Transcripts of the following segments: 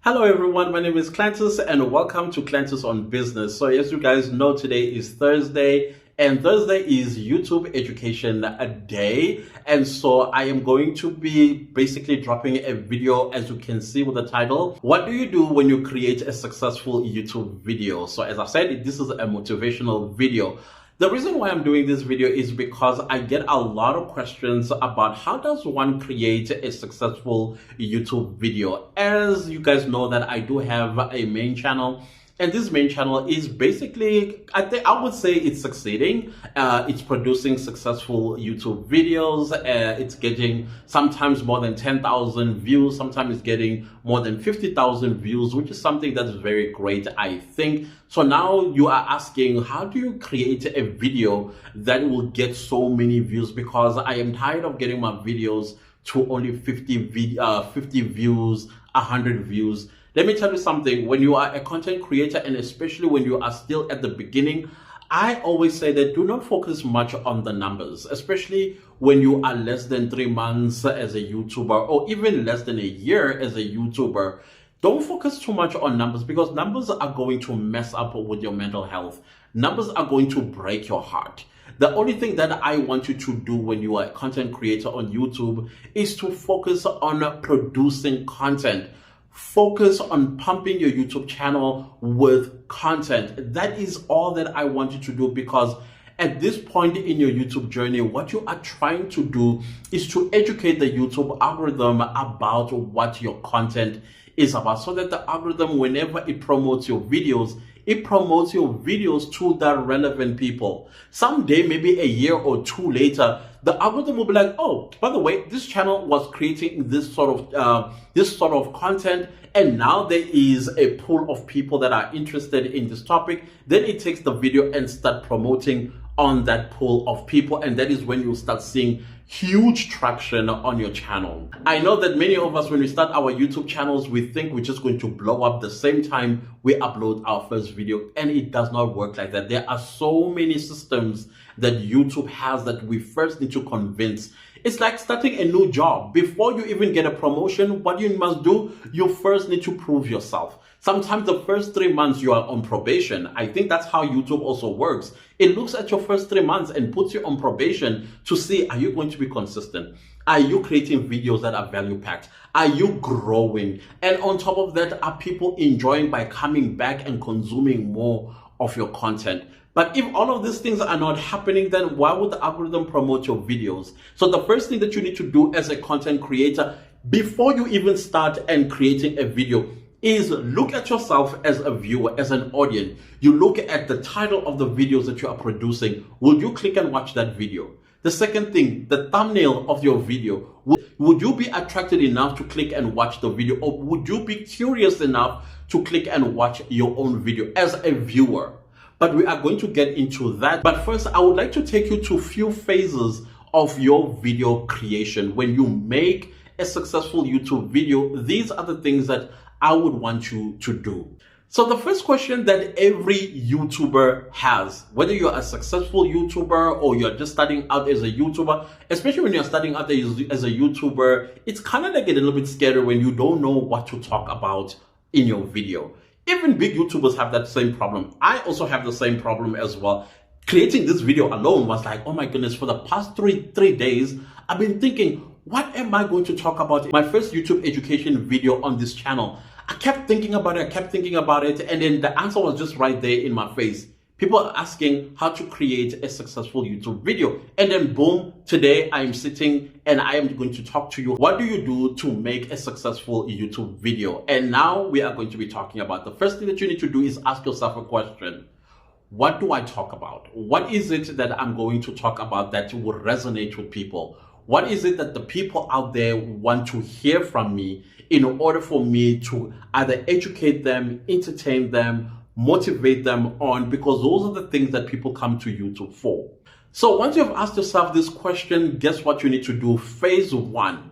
Hello everyone, my name is Clantus and welcome to Clantus on Business. So as you guys know, today is Thursday and Thursday is YouTube Education Day. And so I am going to be basically dropping a video, as you can see with the title, what do you do when you create a successful YouTube video? So as I said, this is a motivational video. The reason why I'm doing this video is because I get a lot of questions about how does one create a successful YouTube video. As you guys know that I do have a main channel, and this main channel is basically, I would say it's succeeding. It's producing successful YouTube videos. It's getting sometimes more than 10,000 views. Sometimes it's getting more than 50,000 views, which is something that's very great, I think. So now you are asking, how do you create a video that will get so many views? Because I am tired of getting my videos to only 50 views, 100 views. Let me tell you something, when you are a content creator and especially when you are still at the beginning, I always say that do not focus much on the numbers, especially when you are less than 3 months as a YouTuber or even less than a year as a YouTuber. Don't focus too much on numbers because numbers are going to mess up with your mental health. Numbers are going to break your heart. The only thing that I want you to do when you are a content creator on YouTube is to focus on producing content. Focus on pumping your YouTube channel with content. That is all that I want you to do, because at this point in your YouTube journey, what you are trying to do is to educate the YouTube algorithm about what your content is about, so that the algorithm, whenever it promotes your videos, it promotes your videos to the relevant people. Someday, maybe a year or two later, the algorithm will be like, oh, by the way, this channel was creating this sort of content, and now there is a pool of people that are interested in this topic. Then it takes the video and start promoting on that pool of people, and that is when you start seeing huge traction on your channel. I know that many of us, when we start our YouTube channels, we think we're just going to blow up the same time we upload our first video, and it does not work like that. There are so many systems that YouTube has that we first need to convince. It's like starting a new job. Before you even get a promotion, what you must do, you first need to prove yourself. Sometimes the first 3 months you are on probation. I think that's how YouTube also works. It looks at your first 3 months and puts you on probation to see, are you going to be consistent? Are you creating videos that are value packed? Are you growing? And on top of that, are people enjoying by coming back and consuming more of your content? But if all of these things are not happening, then why would the algorithm promote your videos? So the first thing that you need to do as a content creator, before you even start and creating a video, is look at yourself as a viewer, as an audience. You look at the title of the videos that you are producing. Will you click and watch that video? The second thing, the thumbnail of your video. Would you be attracted enough to click and watch the video? Or would you be curious enough to click and watch your own video as a viewer? But we are going to get into that. But first, I would like to take you to a few phases of your video creation. When you make a successful YouTube video, these are the things that I would want you to do. So the first question that every YouTuber has, whether you're a successful YouTuber or you're just starting out as a YouTuber, especially when you're starting out as a YouTuber, it's kind of like a little bit scary when you don't know what to talk about in your video. Even big YouTubers have that same problem. I also have the same problem as well. Creating this video alone was like, oh my goodness, for the past three days, I've been thinking, what am I going to talk about in my first YouTube education video on this channel? I kept thinking about it, and then the answer was just right there in my face. People are asking how to create a successful YouTube video. And then boom, today I'm sitting and I am going to talk to you. What do you do to make a successful YouTube video? And now we are going to be talking about, the first thing that you need to do is ask yourself a question. What do I talk about? What is it that I'm going to talk about that will resonate with people? What is it that the people out there want to hear from me in order for me to either educate them, entertain them, motivate them on? Because those are the things that people come to YouTube for. So once you've asked yourself this question, guess what you need to do? Phase 1,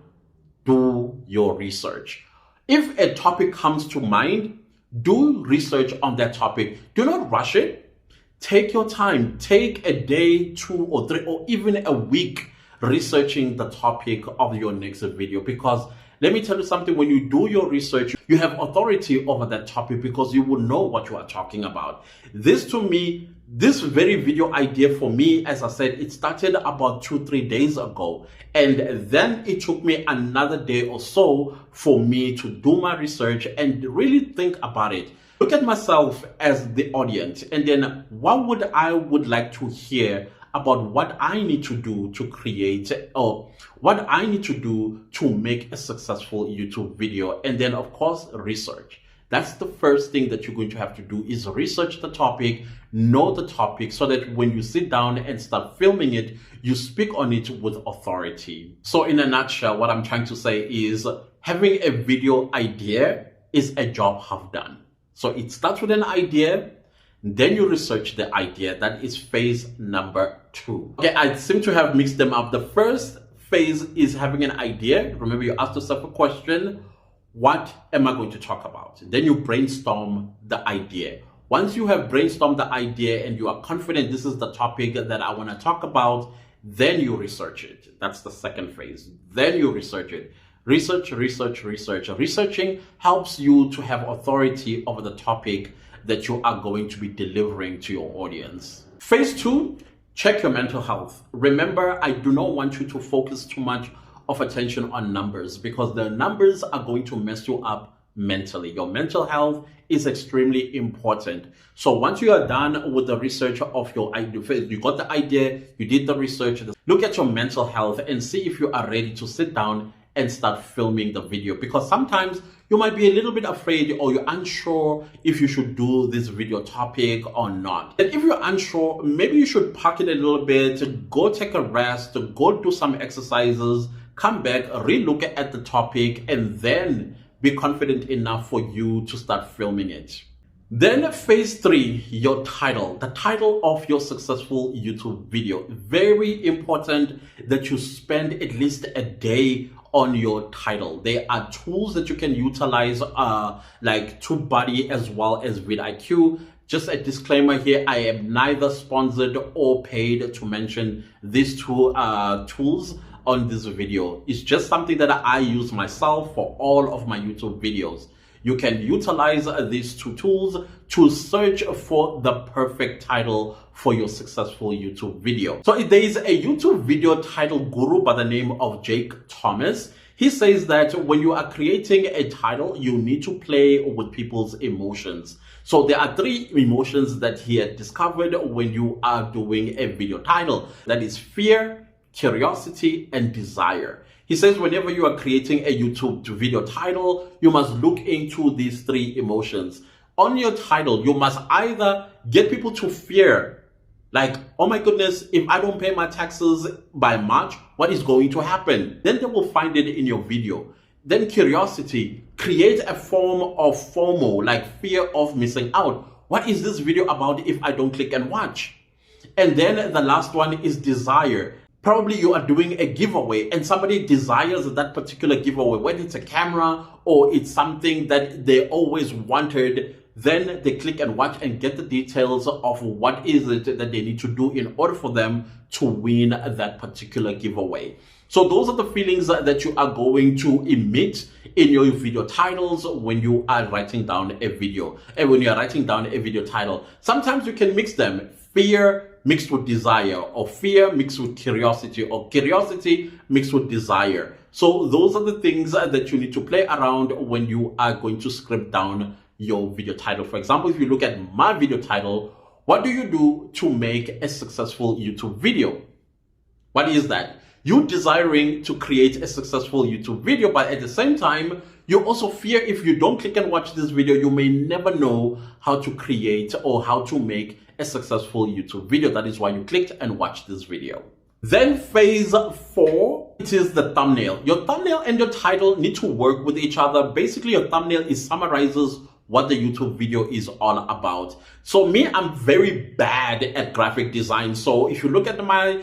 do your research. If a topic comes to mind, do research on that topic. Do not rush it. Take your time. Take a day, 2 or 3, or even a week researching the topic of your next video, because Let me tell you something, when you do your research, you have authority over that topic because you will know what you are talking about. This to me, this very video idea for me, as I said, it started about 2-3 days ago. And then it took me another day or so for me to do my research and really think about it. Look at myself as the audience, and then what would I like to hear about what I need to do to create, or what I need to do to make a successful YouTube video. And then of course, research. That's the first thing that you're going to have to do, is research the topic, know the topic, so that when you sit down and start filming it, you speak on it with authority. So in a nutshell, what I'm trying to say is having a video idea is a job half done. So it starts with an idea, then you research the idea. That is phase number 2. Okay, I seem to have mixed them up. The first phase is having an idea. Remember, you ask yourself a question: what am I going to talk about? Then you brainstorm the idea. Once you have brainstormed the idea and you are confident this is the topic that I want to talk about, then you research it. That's the second phase. Then you research it. Research, research, research. Researching helps you to have authority over the topic that you are going to be delivering to your audience. Phase 2, check your mental health. Remember, I do not want you to focus too much of attention on numbers, because the numbers are going to mess you up mentally. Your mental health is extremely important. So once you are done with the research of your idea, you got the idea, you did the research, look at your mental health and see if you are ready to sit down and start filming the video, because sometimes you might be a little bit afraid, or you're unsure if you should do this video topic or not. And if you're unsure, maybe you should park it a little bit, go take a rest, go do some exercises, come back, re-look at the topic, and then be confident enough for you to start filming it. Then phase 3, your title, the title of your successful YouTube video. Very important that you spend at least a day on your title. There are tools that you can utilize, like TubeBuddy as well as vidIQ. Just a disclaimer here, I am neither sponsored or paid to mention these two tools on this video. It's just something that I use myself for all of my YouTube videos. You can utilize these two tools to search for the perfect title for your successful YouTube video. So there is a YouTube video title guru by the name of Jake Thomas. He says that when you are creating a title, you need to play with people's emotions. So there are 3 emotions that he had discovered when you are doing a video title. That is fear, curiosity, and desire. He says whenever you are creating a YouTube video title, you must look into these 3 emotions. On your title, you must either get people to fear, like, oh my goodness, if I don't pay my taxes by March, what is going to happen? Then they will find it in your video. Then curiosity, create a form of FOMO, like fear of missing out. What is this video about if I don't click and watch? And then the last one is desire. Probably you are doing a giveaway and somebody desires that particular giveaway, whether it's a camera or it's something that they always wanted. Then they click and watch and get the details of what is it that they need to do in order for them to win that particular giveaway. So those are the feelings that you are going to emit in your video titles when you are writing down a video. And when you are writing down a video title, sometimes you can mix them. Fear mixed with desire, or fear mixed with curiosity, or curiosity mixed with desire. So those are the things that you need to play around when you are going to script down your video title. For example, if you look at my video title, what do you do to make a successful YouTube video? What is that? You desiring to create a successful YouTube video, but at the same time, you also fear if you don't click and watch this video, you may never know how to create or how to make a successful YouTube video. That is why you clicked and watched this video. Then phase 4, it is the thumbnail. Your thumbnail and your title need to work with each other. Basically, your thumbnail summarizes what the YouTube video is all about. So me, I'm very bad at graphic design. So if you look at my,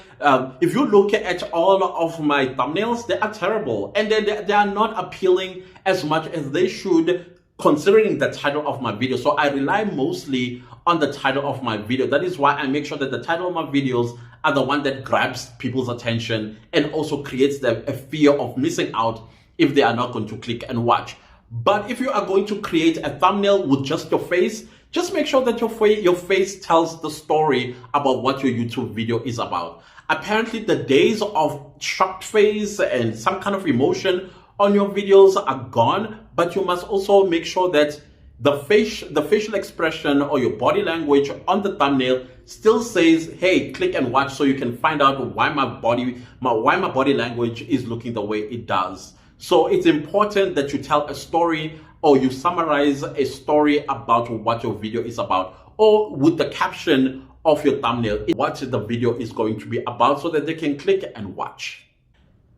if you look at all of my thumbnails, they are terrible. And they are not appealing as much as they should, considering the title of my video. So I rely mostly on the title of my video. That is why I make sure that the title of my videos are the one that grabs people's attention and also creates a fear of missing out if they are not going to click and watch. But if you are going to create a thumbnail with just your face, just make sure that your face tells the story about what your YouTube video is about. Apparently, the days of shocked face and some kind of emotion on your videos are gone, but you must also make sure that the facial expression or your body language on the thumbnail still says, hey, click and watch, so you can find out why my body language is looking the way it does. So it's important that you tell a story or you summarize a story about what your video is about, or with the caption of your thumbnail, what the video is going to be about, so that they can click and watch.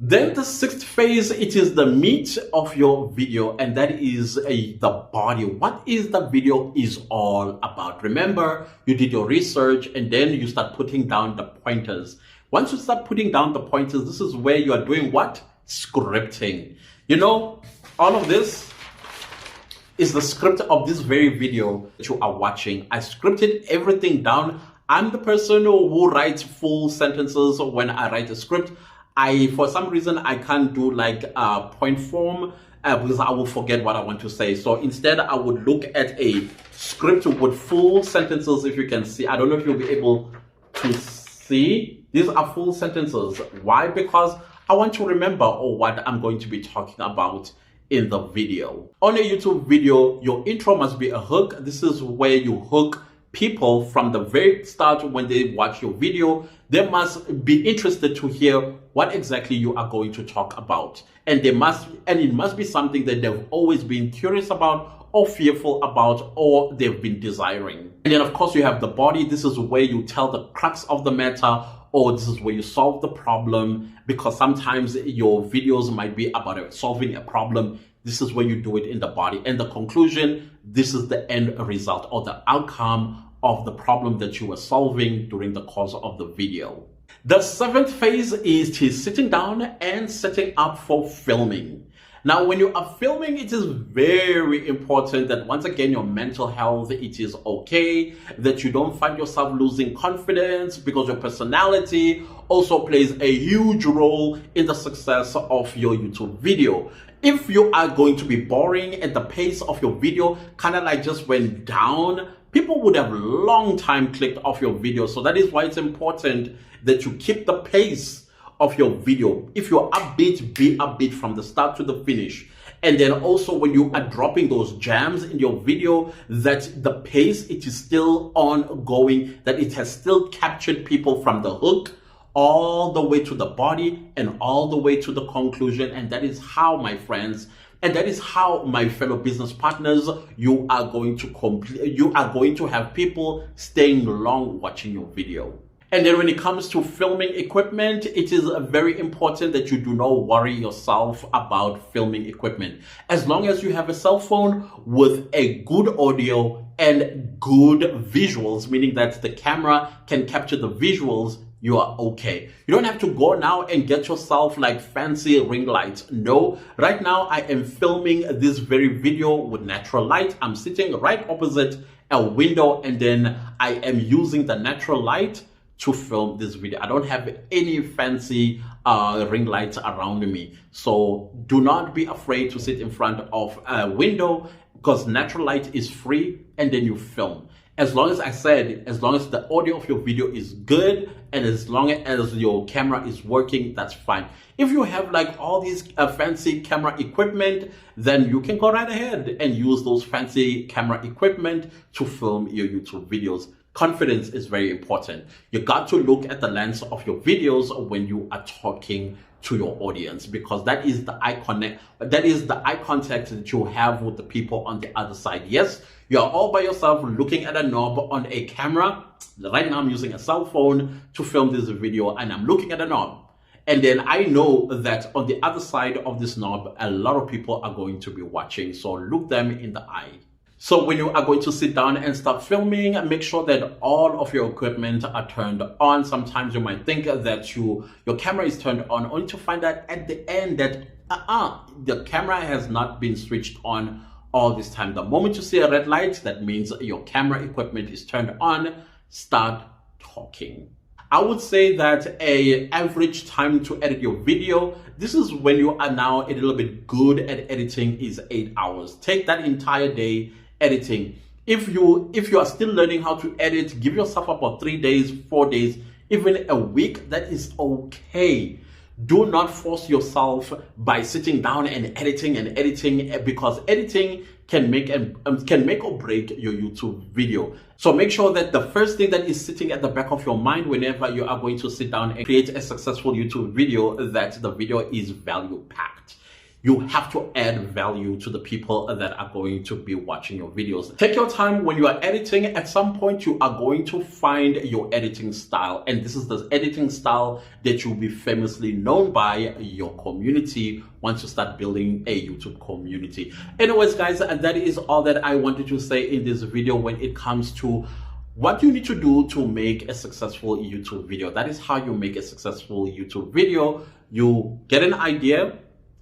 Then the sixth phase, it is the meat of your video, and that is the body. What is the video is all about? Remember, you did your research and then you start putting down the pointers. Once you start putting down the pointers, this is where you are doing what? Scripting. You know, all of this is the script of this very video that you are watching. I scripted everything down. I'm the person who writes full sentences when I write a script. For some reason, I can't do like a point form because I will forget what I want to say. So instead, I would look at a script with full sentences. If you can see, I don't know if you'll be able to see. These are full sentences. Why? Because I want to remember what I'm going to be talking about in the video. On a YouTube video, your intro must be a hook. This is where you hook people from the very start. When they watch your video, they must be interested to hear what exactly you are going to talk about. And it must be something that they've always been curious about or fearful about, or they've been desiring. And then of course you have the body. This is where you tell the crux of the matter, or this is where you solve the problem, because sometimes your videos might be about solving a problem. This is where you do it in the body. And the conclusion, this is the end result or the outcome of the problem that you were solving during the course of the video. The seventh phase is sitting down and setting up for filming. Now, when you are filming, it is very important that once again, your mental health, it is okay, that you don't find yourself losing confidence, because your personality also plays a huge role in the success of your YouTube video. If you are going to be boring and the pace of your video kind of like just went down, people would have long time clicked off your video. So that is why it's important that you keep the pace of your video. If you're upbeat, be upbeat from the start to the finish. And then also when you are dropping those gems in your video, that the pace, it is still ongoing, that it has still captured people from the hook all the way to the body and all the way to the conclusion. And that is how, my friends, and that is how, my fellow business partners, you are going to have people staying long watching your video. And then when it comes to filming equipment, it is very important that you do not worry yourself about filming equipment. As long as you have a cell phone with a good audio and good visuals, meaning that the camera can capture the visuals, you are okay. You don't have to go now and get yourself like fancy ring lights. No, right now I am filming this very video with natural light. I'm sitting right opposite a window, and then I am using the natural light to film this video. I don't have any fancy ring lights around me. So do not be afraid to sit in front of a window, because natural light is free, and then you film. As long as as long as the audio of your video is good, and as long as your camera is working, that's fine. If you have like all these fancy camera equipment, then you can go right ahead and use those fancy camera equipment to film your YouTube videos. Confidence is very important. You got to look at the lens of your videos when you are talking to your audience, because that is the eye contact that you have with the people on the other side. Yes, you are all by yourself looking at a knob on a camera. Right now I'm using a cell phone to film this video, and I'm looking at a knob. And then I know that on the other side of this knob, a lot of people are going to be watching. So look them in the eye. So when you are going to sit down and start filming, make sure that all of your equipment are turned on. Sometimes you might think that your camera is turned on, only to find out at the end that the camera has not been switched on all this time. The moment you see a red light, that means your camera equipment is turned on. Start talking. I would say that a average time to edit your video, this is when you are now a little bit good at editing, is 8 hours. Take that entire day editing. If you are still learning how to edit, give yourself about 3 days, 4 days, even a week. That is okay. Do not force yourself by sitting down and editing, because editing can make or break your YouTube video. So make sure that the first thing that is sitting at the back of your mind whenever you are going to sit down and create a successful YouTube video, that the video is value packed. You have to add value to the people that are going to be watching your videos. Take your time when you are editing. At some point, you are going to find your editing style. And this is the editing style that you'll be famously known by your community once you start building a YouTube community. Anyways, guys, that is all that I wanted to say in this video when it comes to what you need to do to make a successful YouTube video. That is how you make a successful YouTube video. You get an idea.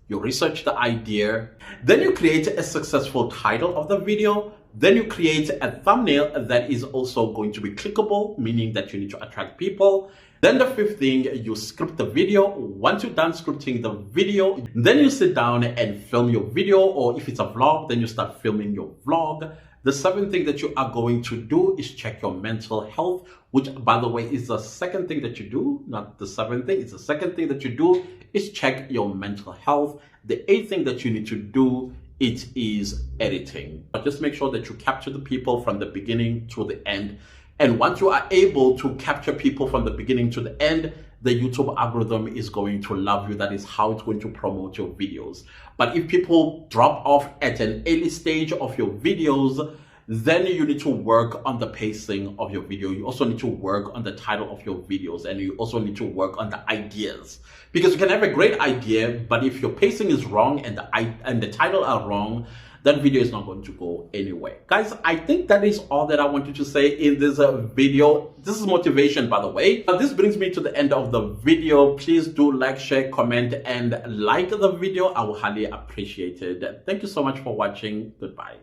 You research the idea, then you create a successful title of the video, then you create a thumbnail that is also going to be clickable, meaning that you need to attract people. Then the fifth thing, you script the video. Once you're done scripting the video, then you sit down and film your video, or if it's a vlog, then you start filming your vlog. The seventh thing that you are going to do is check your mental health, which, by the way, is the second thing that you do, not the seventh thing. It's the second thing that you do is check your mental health. The eighth thing that you need to do, it is editing. But just make sure that you capture the people from the beginning to the end. And once you are able to capture people from the beginning to the end, the YouTube algorithm is going to love you. That is how it's going to promote your videos. But if people drop off at an early stage of your videos, then you need to work on the pacing of your video. You also need to work on the title of your videos, and you also need to work on the ideas. Because you can have a great idea, but if your pacing is wrong and the title are wrong, that video is not going to go anywhere. Guys, I think that is all that I wanted to say in this video. This is motivation, by the way. This brings me to the end of the video. Please do like, share, comment, and like the video. I will highly appreciate it. Thank you so much for watching. Goodbye.